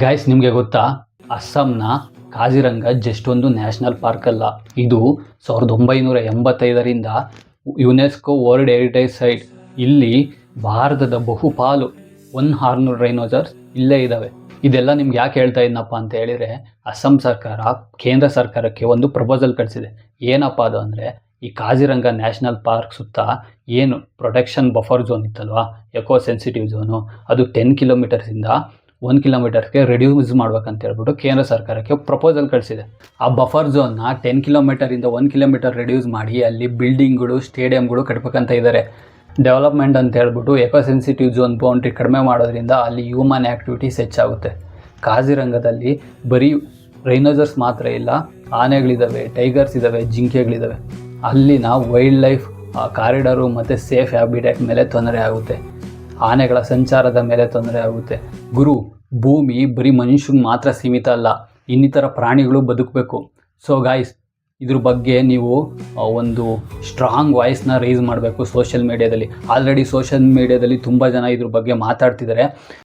Guys, ನಿಮಗೆ ಗೊತ್ತಾ, ಅಸ್ಸಾಂನ ಕಾಜಿರಂಗ ಜಸ್ಟ್ ಒಂದು ನ್ಯಾಷನಲ್ ಪಾರ್ಕ್ ಅಲ್ಲ. ಇದು 1985ರಿಂದ ಯುನೆಸ್ಕೋ ವರ್ಲ್ಡ್ ಹೆರಿಟೇಜ್ ಸೈಟ್. ಇಲ್ಲಿ ಭಾರತದ ಬಹುಪಾಲು 100 ರೈನೋಸರ್ಸ್ ಇಲ್ಲೇ ಇದ್ದಾವೆ. ಇದೆಲ್ಲ ನಿಮ್ಗೆ ಯಾಕೆ ಹೇಳ್ತಾ ಇದ್ನಪ್ಪ ಅಂತ ಹೇಳಿದರೆ, ಅಸ್ಸಾಂ ಸರ್ಕಾರ ಕೇಂದ್ರ ಸರ್ಕಾರಕ್ಕೆ ಒಂದು ಪ್ರಪೋಸಲ್ ಕಳಿಸಿದೆ. ಏನಪ್ಪ ಅದು ಅಂದರೆ, ಈ ಕಾಜಿರಂಗ ನ್ಯಾಷನಲ್ ಪಾರ್ಕ್ ಸುತ್ತ ಏನು ಪ್ರೊಟೆಕ್ಷನ್ ಬಫರ್ ಝೋನ್ ಇತ್ತಲ್ವಾ, ಎಕೋ ಸೆನ್ಸಿಟಿವ್ ಝೋನು, ಅದು 10 ಕಿಲೋಮೀಟರ್ಸಿಂದ 1 ಕಿಲೋಮೀಟರ್ಗೆ ರೆಡ್ಯೂಸ್ ಮಾಡ್ಬೇಕಂತ ಹೇಳ್ಬಿಟ್ಟು ಕೇಂದ್ರ ಸರ್ಕಾರಕ್ಕೆ ಪ್ರಪೋಸಲ್ ಕಳಿಸಿದೆ. ಆ ಬಫರ್ ಝೋನ್ನ 10 ಕಿಲೋಮೀಟರಿಂದ 1 ಕಿಲೋಮೀಟರ್ ರೆಡ್ಯೂಸ್ ಮಾಡಿ ಅಲ್ಲಿ ಬಿಲ್ಡಿಂಗ್ಗಳು, ಸ್ಟೇಡಿಯಂಗಳು ಕಟ್ಬೇಕಂತ ಇದ್ದಾರೆ. ಡೆವಲಪ್ಮೆಂಟ್ ಅಂತ ಹೇಳ್ಬಿಟ್ಟು ಎಕೋ ಸೆನ್ಸಿಟಿವ್ ಝೋನ್ ಬೌಂಡ್ರಿ ಕಡಿಮೆ ಮಾಡೋದ್ರಿಂದ ಅಲ್ಲಿ ಹ್ಯೂಮನ್ ಆ್ಯಕ್ಟಿವಿಟೀಸ್ ಹೆಚ್ಚಾಗುತ್ತೆ. ಕಾಜಿರಂಗದಲ್ಲಿ ಬರೀ ರೈನೋಸರ್ಸ್ ಮಾತ್ರ ಇಲ್ಲ, ಆನೆಗಳಿದ್ದಾವೆ, ಟೈಗರ್ಸ್ ಇದ್ದಾವೆ, ಜಿಂಕೆಗಳಿದ್ದಾವೆ. ಅಲ್ಲಿನ ವೈಲ್ಡ್ ಲೈಫ್ ಕಾರಿಡಾರು ಮತ್ತು ಸೇಫ್ ಹ್ಯಾಬಿಟ್ಯಾಟ್ ಮೇಲೆ ತೊಂದರೆ ಆಗುತ್ತೆ. ಆನೆಗಳ ಸಂಚಾರದ ಮೇಲೆ ತೊಂದರೆ ಆಗುತ್ತೆ. ಭೂಮಿ ಬರೀ ಮನುಷ್ಯನಿಗೆ ಮಾತ್ರ ಸೀಮಿತ ಅಲ್ಲ, ಇನ್ನಿತರ ಪ್ರಾಣಿಗಳು ಬದುಕಬೇಕು. ಸೊ ಗಾಯ್ಸ್, ಇದ್ರ ಬಗ್ಗೆ ನೀವು ಒಂದು ಸ್ಟ್ರಾಂಗ್ ವಾಯ್ಸ್ನ ರೈಸ್ ಮಾಡಬೇಕು ಸೋಷಿಯಲ್ ಮೀಡಿಯಾದಲ್ಲಿ. ಆಲ್ರೆಡಿ ಸೋಷಿಯಲ್ ಮೀಡಿಯಾದಲ್ಲಿ ತುಂಬ ಜನ ಇದ್ರ ಬಗ್ಗೆ ಮಾತಾಡ್ತಿದ್ದಾರೆ.